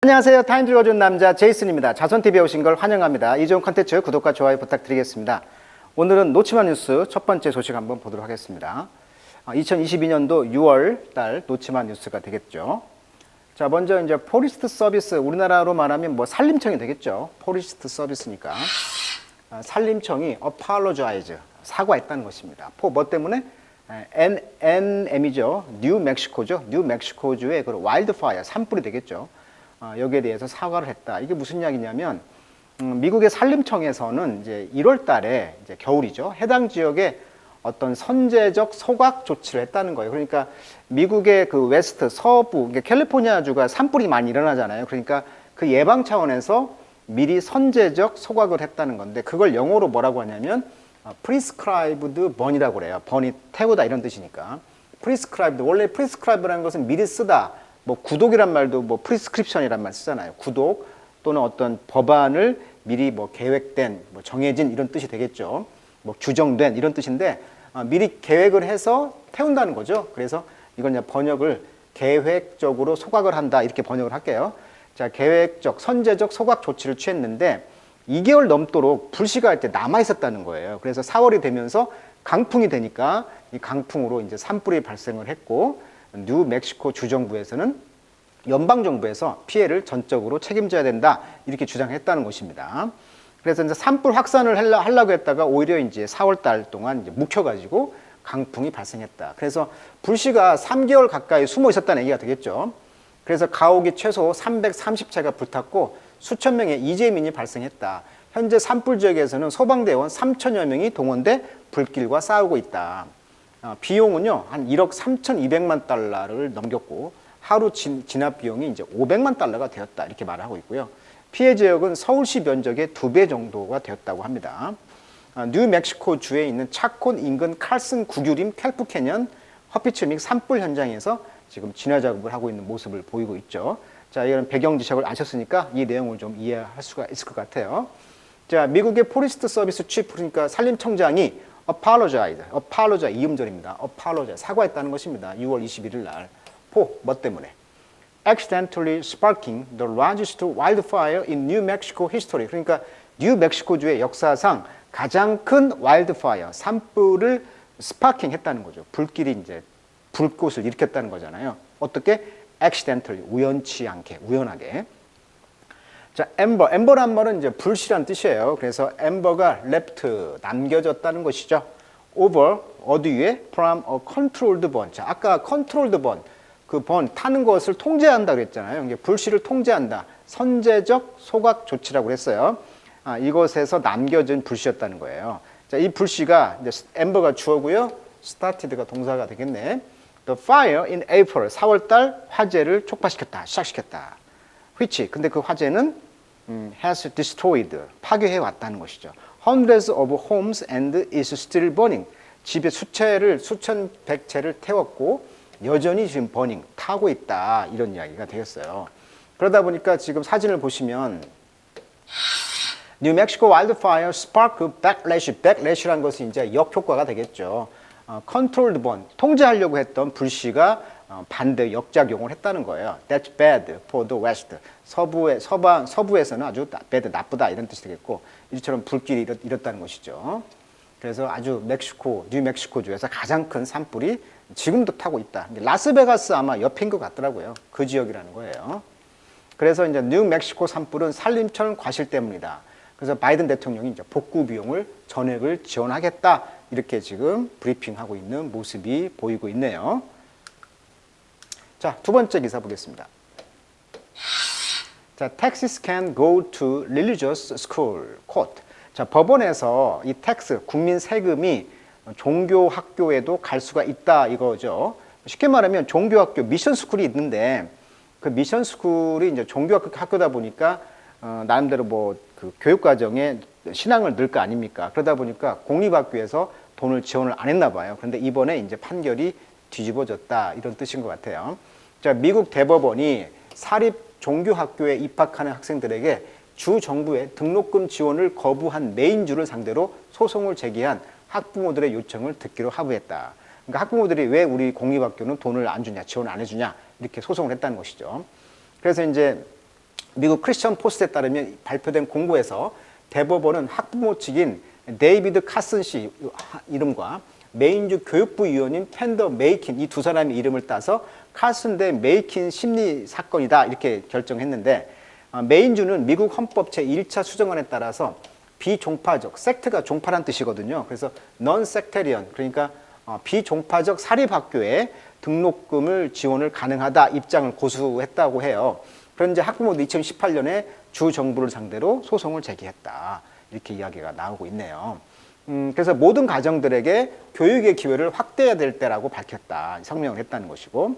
안녕하세요. 타임 읽어준 남자 제이슨입니다. 자손TV에 오신 걸 환영합니다. 이 좋은 컨텐츠 구독과 좋아요 부탁드리겠습니다. 오늘은 놓치만 뉴스 첫 번째 소식 한번 보도록 하겠습니다. 2022년도 6월 달 놓치만 뉴스가 되겠죠. 자, 먼저 이제 포리스트 서비스, 우리나라로 말하면 뭐 산림청이 되겠죠. 포리스트 서비스니까. 산림청이 apologize, 사과했다는 것입니다. 뭐 때문에? NM이죠. 뉴멕시코죠. 뉴멕시코주의 그 와일드파이어, 산불이 되겠죠. 여기에 대해서 사과를 했다. 이게 무슨 이야기냐면, 미국의 산림청에서는 이제 1월 달에 이제 겨울이죠. 해당 지역에 어떤 선제적 소각 조치를 했다는 거예요. 그러니까 미국의 그 웨스트, 서부, 캘리포니아주가 산불이 많이 일어나잖아요. 그러니까 그 예방 차원에서 미리 선제적 소각을 했다는 건데, 그걸 영어로 뭐라고 하냐면 prescribed burn이라고 그래요. burn이 태우다 이런 뜻이니까. prescribed, 원래 prescribe라는 것은 미리 쓰다. 뭐 구독이란 말도 뭐 프리스크립션이란 말 쓰잖아요. 구독 또는 어떤 법안을 미리 뭐 계획된, 뭐 정해진 이런 뜻이 되겠죠. 뭐 규정된 이런 뜻인데 미리 계획을 해서 태운다는 거죠. 그래서 이건 이제 번역을 계획적으로 소각을 한다 이렇게 번역을 할게요. 자, 계획적, 선제적 소각 조치를 취했는데 2개월 넘도록 불씨가 할 때 남아 있었다는 거예요. 그래서 4월이 되면서 강풍이 되니까 이 강풍으로 이제 산불이 발생을 했고, 뉴멕시코 주정부에서는 연방정부에서 피해를 전적으로 책임져야 된다 이렇게 주장했다는 것입니다. 그래서 이제 산불 확산을 하려고 했다가 오히려 이제 4월 달 동안 이제 묵혀가지고 강풍이 발생했다. 그래서 불씨가 3개월 가까이 숨어 있었다는 얘기가 되겠죠. 그래서 가옥이 최소 330채가 불탔고 수천 명의 이재민이 발생했다. 현재 산불 지역에서는 소방대원 3천여 명이 동원돼 불길과 싸우고 있다. 비용은요, 한 1억 3,200만 달러를 넘겼고, 하루 진압 비용이 이제 500만 달러가 되었다. 이렇게 말을 하고 있고요. 피해 지역은 서울시 면적의 2배 정도가 되었다고 합니다. 뉴멕시코 주에 있는 차콘 인근 칼슨 구규림 캘프 캐년 헛빛을 믹 산불 현장에서 지금 진화 작업을 하고 있는 모습을 보이고 있죠. 자, 이런 배경 지식을 아셨으니까 이 내용을 좀 이해할 수가 있을 것 같아요. 자, 미국의 포리스트 서비스 치프, 그러니까 산림청장이 apologize, 이음절입니다. apologize, 사과했다는 것입니다. 6월 21일 날. 뭐 때문에? accidentally sparking the largest wildfire in New Mexico history. 그러니까 뉴멕시코주의 역사상 가장 큰 wildfire, 산불을 스파킹 했다는 거죠. 불길이 이제 불꽃을 일으켰다는 거잖아요. 어떻게? accidentally, 우연치 않게, 우연하게. 자, 엠버란 말은 이제 불씨란 뜻이에요. 그래서 엠버가 left, 남겨졌다는 것이죠. over, 어디 위에? from a controlled burn. 자, 아까 controlled burn, 그 burn, 타는 것을 통제한다 그랬잖아요. 이게 불씨를 통제한다. 선제적 소각 조치라고 그랬어요. 이것에서 남겨진 불씨였다는 거예요. 자, 이 불씨가 이제 엠버가 주어고요. started가 동사가 되겠네. The fire in April, 4월 달 화재를 촉발시켰다, 시작시켰다. which, 근데 그 화재는 has destroyed, 파괴해 왔다는 것이죠. Hundreds of homes and is still burning. 집에 수천 백채를 태웠고 여전히 지금 burning, 타고 있다. 이런 이야기가 되겠어요. 그러다 보니까 지금 사진을 보시면 New Mexico wildfire spark backlash라는 것이 이제 역효과가 되겠죠. controlled burn, 통제하려고 했던 불씨가 반대 역작용을 했다는 거예요. That's bad for the West. 서부에서는 아주 bad, 나쁘다 이런 뜻이 되겠고, 이처럼 불길이 일었다는 것이죠. 그래서 아주 뉴멕시코주에서 가장 큰 산불이 지금도 타고 있다. 라스베가스 아마 옆인 것 같더라고요. 그 지역이라는 거예요. 그래서 이제 뉴멕시코 산불은 산림청 과실 때문이다. 그래서 바이든 대통령이 이제 복구 비용을 전액을 지원하겠다. 이렇게 지금 브리핑하고 있는 모습이 보이고 있네요. 자, 두 번째 기사 보겠습니다. 자, taxes can go to religious school, quote. 자, 법원에서 이 텍스, 국민 세금이 종교 학교에도 갈 수가 있다 이거죠. 쉽게 말하면 종교 학교, 미션 스쿨이 있는데 그 미션 스쿨이 이제 종교 학교다 보니까 나름대로 뭐 그 교육 과정에 신앙을 넣을 거 아닙니까? 그러다 보니까 공립학교에서 돈을 지원을 안 했나 봐요. 그런데 이번에 이제 판결이 뒤집어졌다 이런 뜻인 것 같아요. 자, 미국 대법원이 사립 종교학교에 입학하는 학생들에게 주 정부의 등록금 지원을 거부한 메인주를 상대로 소송을 제기한 학부모들의 요청을 듣기로 합의했다. 그러니까 학부모들이 왜 우리 공립학교는 돈을 안 주냐, 지원 안 해주냐 이렇게 소송을 했다는 것이죠. 그래서 이제 미국 크리스천 포스트에 따르면 발표된 공고에서 대법원은 학부모 측인 데이비드 카슨 씨 이름과 메인주 교육부 위원인 펜더 메이킨 이 두 사람의 이름을 따서 카슨 대 메이킨 심리 사건이다 이렇게 결정했는데 메인주는 미국 헌법 제1차 수정안에 따라서 비종파적, 섹트가 종파란 뜻이거든요. 그래서 non-sectarian 그러니까 비종파적 사립학교에 등록금을 지원을 가능하다 입장을 고수했다고 해요. 그런데 학부모도 2018년에 주 정부를 상대로 소송을 제기했다. 이렇게 이야기가 나오고 있네요. 그래서 모든 가정들에게 교육의 기회를 확대해야 될 때라고 밝혔다. 성명을 했다는 것이고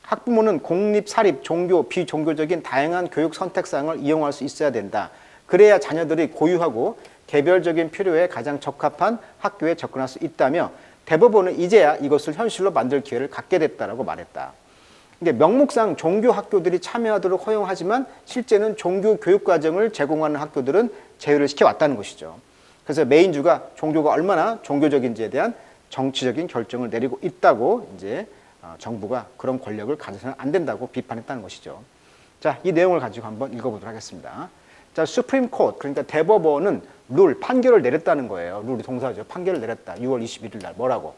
학부모는 공립, 사립, 종교, 비종교적인 다양한 교육 선택사항을 이용할 수 있어야 된다. 그래야 자녀들이 고유하고 개별적인 필요에 가장 적합한 학교에 접근할 수 있다며 대법원은 이제야 이것을 현실로 만들 기회를 갖게 됐다라고 말했다. 이게 명목상 종교 학교들이 참여하도록 허용하지만 실제는 종교 교육 과정을 제공하는 학교들은 제외를 시켜왔다는 것이죠. 그래서 메인주가 종교가 얼마나 종교적인지에 대한 정치적인 결정을 내리고 있다고 이제 정부가 그런 권력을 가져서는 안 된다고 비판했다는 것이죠. 자, 이 내용을 가지고 한번 읽어보도록 하겠습니다. 자, 수프림 코트 그러니까 대법원은 판결을 내렸다는 거예요. 룰이 동사죠. 판결을 내렸다. 6월 21일 날 뭐라고?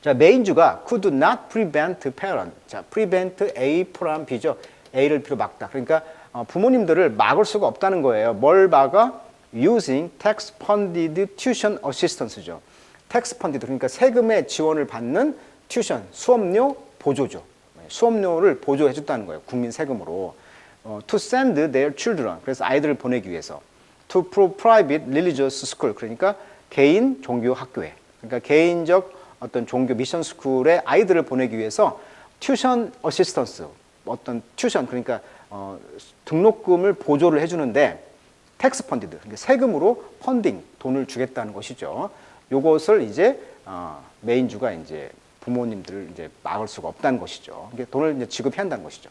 자, 메인주가 could not prevent parent. 자, prevent A 프람 B죠. A를 B로 막다. 그러니까 부모님들을 막을 수가 없다는 거예요. 뭘 막아? using tax funded tuition assistance죠. tax funded 그러니까 세금의 지원을 받는 tuition 수업료 보조죠. 수업료를 보조해 줬다는 거예요. 국민 세금으로. to send their children. 그래서 아이들을 보내기 위해서. to private religious school. 그러니까 개인 종교 학교에. 그러니까 개인적 어떤 종교 미션 스쿨에 아이들을 보내기 위해서 튜션 어시스턴스 어떤 튜션 그러니까 등록금을 보조를 해주는데 텍스 펀디드 그러니까 세금으로 펀딩 돈을 주겠다는 것이죠. 요것을 이제 메인주가 이제 부모님들을 이제 막을 수가 없다는 것이죠. 이게 돈을 이제 지급해야 한다는 것이죠.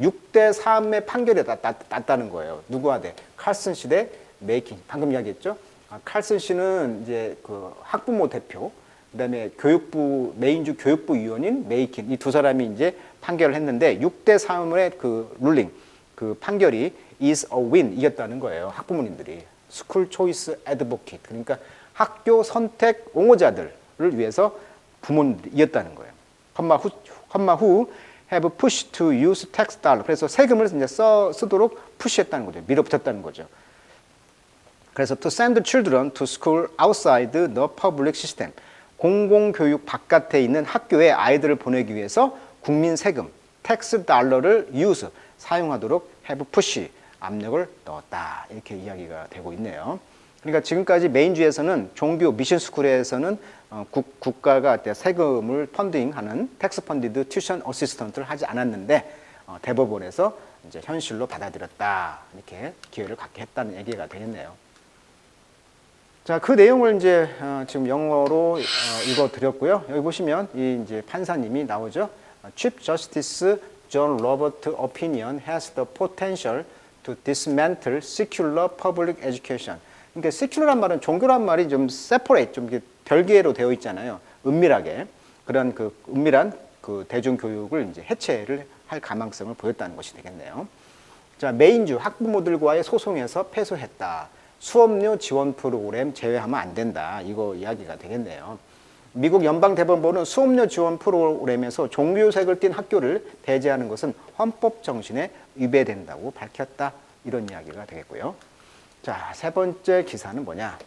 6대 3의 판결이 났다는 거예요. 누구와 대? 칼슨 씨 대 메이킨. 방금 이야기했죠. 칼슨 씨는 이제 그 학부모 대표. 그다음에 교육부 메인주 교육부 위원인 메이킨 이 두 사람이 이제 판결을 했는데 6대 3의 그 룰링 그 판결이 is a win 이겼다는 거예요. 학부모님들이 school choice advocate 그러니까 학교 선택 옹호자들을 위해서 부모님들이 이겼다는 거예요. 컴마 후 have pushed to use tax dollar 그래서 세금을 이제 쓰도록 푸시했다는 거죠. 밀어붙였다는 거죠. 그래서 to send children to school outside the public system 공공교육 바깥에 있는 학교에 아이들을 보내기 위해서 국민 세금, 텍스 달러를 use, 사용하도록 have push, 압력을 넣었다. 이렇게 이야기가 되고 있네요. 그러니까 지금까지 메인주에서는 종교 미션 스쿨에서는 국가가 세금을 펀딩하는 텍스 펀디드 튜션 어시스턴트를 하지 않았는데 대법원에서 이제 현실로 받아들였다. 이렇게 기회를 갖게 했다는 얘기가 되겠네요. 자, 그 내용을 이제 지금 영어로 읽어드렸고요. 여기 보시면 이 이제 판사님이 나오죠. Chief Justice John Robert opinion has the potential to dismantle secular public education. 그러니까 secular란 말은 종교란 말이 좀 separate, 좀 별개로 되어 있잖아요. 은밀하게 그런 그 은밀한 그 대중교육을 이제 해체를 할 가망성을 보였다는 것이 되겠네요. 자, 메인주 학부모들과의 소송에서 패소했다. 수업료 지원 프로그램 제외하면 안 된다. 이거 이야기가 되겠네요. 미국 연방대법원은 수업료 지원 프로그램에서 종교색을 띤 학교를 배제하는 것은 헌법 정신에 위배된다고 밝혔다. 이런 이야기가 되겠고요. 자, 세 번째 기사는 뭐냐?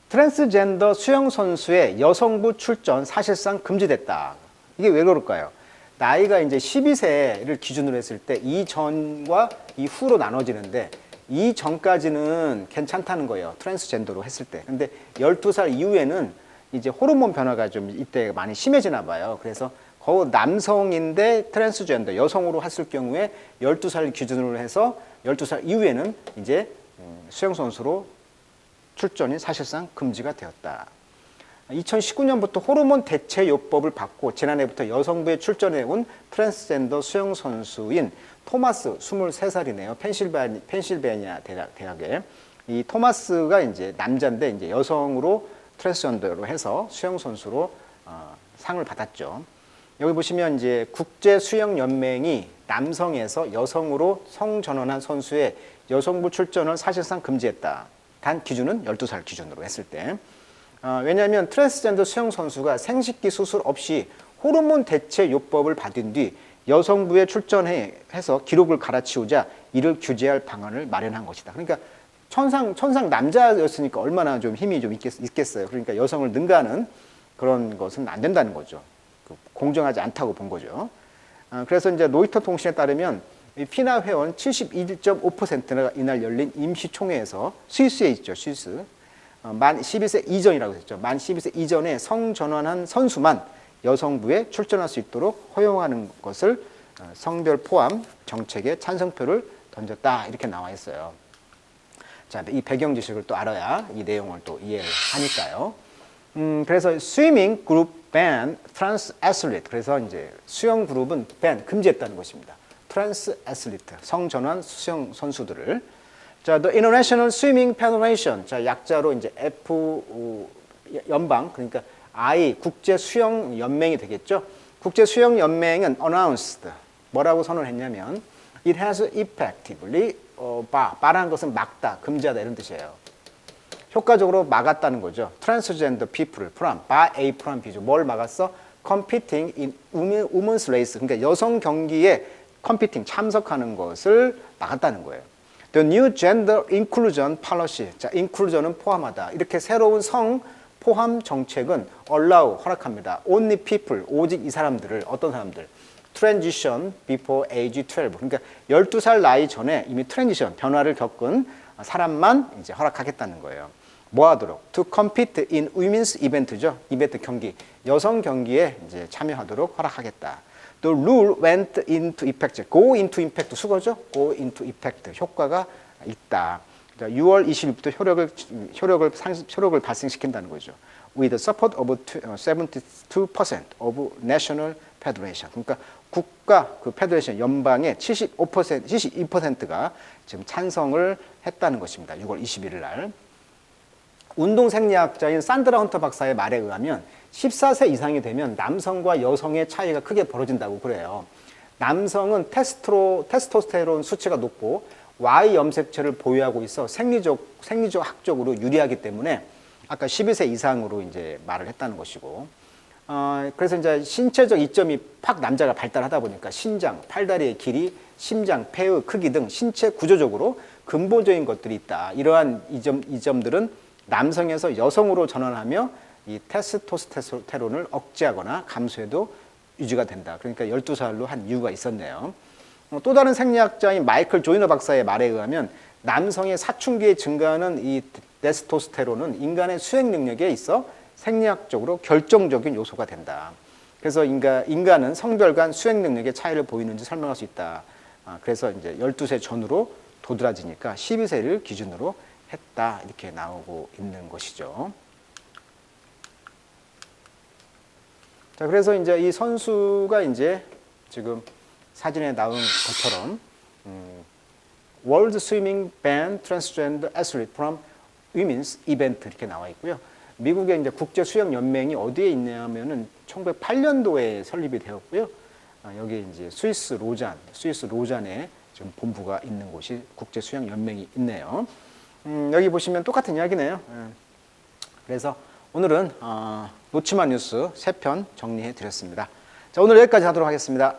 트랜스젠더 수영 선수의 여성부 출전 사실상 금지됐다. 이게 왜 그럴까요? 나이가 이제 12세를 기준으로 했을 때 이전과 이후로 나눠지는데 이전까지는 괜찮다는 거예요. 트랜스젠더로 했을 때. 근데 12살 이후에는 이제 호르몬 변화가 좀 이때 많이 심해지나 봐요. 그래서 남성인데 트랜스젠더 여성으로 했을 경우에 12살 기준으로 해서 12살 이후에는 이제 수영선수로 출전이 사실상 금지가 되었다. 2019년부터 호르몬 대체요법을 받고 지난해부터 여성부에 출전해 온 트랜스젠더 수영 선수인 토마스 23살이네요. 펜실베니아 대학에 이 토마스가 이제 남자인데 이제 여성으로 트랜스젠더로 해서 수영 선수로 상을 받았죠. 여기 보시면 이제 국제 수영 연맹이 남성에서 여성으로 성전환한 선수의 여성부 출전을 사실상 금지했다. 단 기준은 12살 기준으로 했을 때. 왜냐하면 트랜스젠더 수영 선수가 생식기 수술 없이 호르몬 대체 요법을 받은 뒤 여성부에 출전해서 기록을 갈아치우자 이를 규제할 방안을 마련한 것이다. 그러니까 천상 남자였으니까 얼마나 좀 힘이 좀 있겠어요. 그러니까 여성을 능가하는 그런 것은 안 된다는 거죠. 공정하지 않다고 본 거죠. 그래서 이제 로이터 통신에 따르면 피나 회원 71.5%가 이날 열린 임시총회에서 스위스에 있죠, 스위스. 만 12세 이전이라고 했죠. 만 12세 이전에 성전환한 선수만 여성부에 출전할 수 있도록 허용하는 것을 성별 포함 정책에 찬성표를 던졌다. 이렇게 나와 있어요. 자, 이 배경 지식을 또 알아야 이 내용을 또 이해를 하니까요. 그래서 스위밍 그룹 밴 트랜스 애슬리트. 그래서 이제 수영 그룹은 밴 금지했다는 것입니다. 트랜스 애슬리트 성전환 수영 선수들을. 자, The International Swimming Federation. 자, 약자로 이제 F 연방 그러니까 I 국제 수영 연맹이 되겠죠. 국제 수영 연맹은 announced 뭐라고 선언했냐면 it has effectively 바라는 것은 막다, 금지하다 이런 뜻이에요. 효과적으로 막았다는 거죠. 트랜스젠더 피플을 by A from B죠. 뭘 막았어? competing in women's race. 그러니까 여성 경기에 competing 참석하는 것을 막았다는 거예요. The new gender inclusion policy. 자, inclusion은 포함하다. 이렇게 새로운 성 포함 정책은 allow 허락합니다. only people 오직 이 사람들을 어떤 사람들? transition before age 12. 그러니까 12살 나이 전에 이미 트랜지션 변화를 겪은 사람만 이제 허락하겠다는 거예요. 뭐 하도록? To compete in women's event죠. 이벤트 경기, 여성 경기에 이제 참여하도록 허락하겠다. The rule went into effect. Go into effect 수거죠. Go into effect 효과가 있다. 6월 20일부터 효력을 발생시킨다는 거죠. With the support of 72% of national federation. 그러니까 국가 그 페더레이션 연방의 72%가 지금 찬성을 했다는 것입니다. 6월 21일 날. 운동생리학자인 산드라 헌터 박사의 말에 의하면 14세 이상이 되면 남성과 여성의 차이가 크게 벌어진다고 그래요. 남성은 테스토스테론 수치가 높고 Y 염색체를 보유하고 있어 생리학적으로 유리하기 때문에 아까 12세 이상으로 이제 말을 했다는 것이고, 그래서 이제 신체적 이점이 팍 남자가 발달하다 보니까 신장, 팔다리의 길이, 심장, 폐의 크기 등 신체 구조적으로 근본적인 것들이 있다. 이러한 이점들은 남성에서 여성으로 전환하며 이 테스토스테론을 억제하거나 감소해도 유지가 된다. 그러니까 12살로 한 이유가 있었네요. 또 다른 생리학자인 마이클 조이너 박사의 말에 의하면 남성의 사춘기에 증가하는 이 테스토스테론은 인간의 수행 능력에 있어 생리학적으로 결정적인 요소가 된다. 그래서 인간은 성별 간 수행 능력의 차이를 보이는지 설명할 수 있다. 그래서 이제 12세 전후로 도드라지니까 12세를 기준으로 했다. 이렇게 나오고 있는 것이죠. 자, 그래서 이제 이 선수가 이제 지금 사진에 나온 것처럼 World Swimming Ban Transgender Athlete from Women's Event 이렇게 나와 있고요. 미국의 이제 국제 수영 연맹이 어디에 있냐면은 1908년도에 설립이 되었고요. 여기 이제 스위스 로잔에 지금 본부가 있는 곳이 국제 수영 연맹이 있네요. 여기 보시면 똑같은 이야기네요. 그래서 오늘은 놓치마 뉴스 3편 정리해 드렸습니다. 자, 오늘 여기까지 하도록 하겠습니다.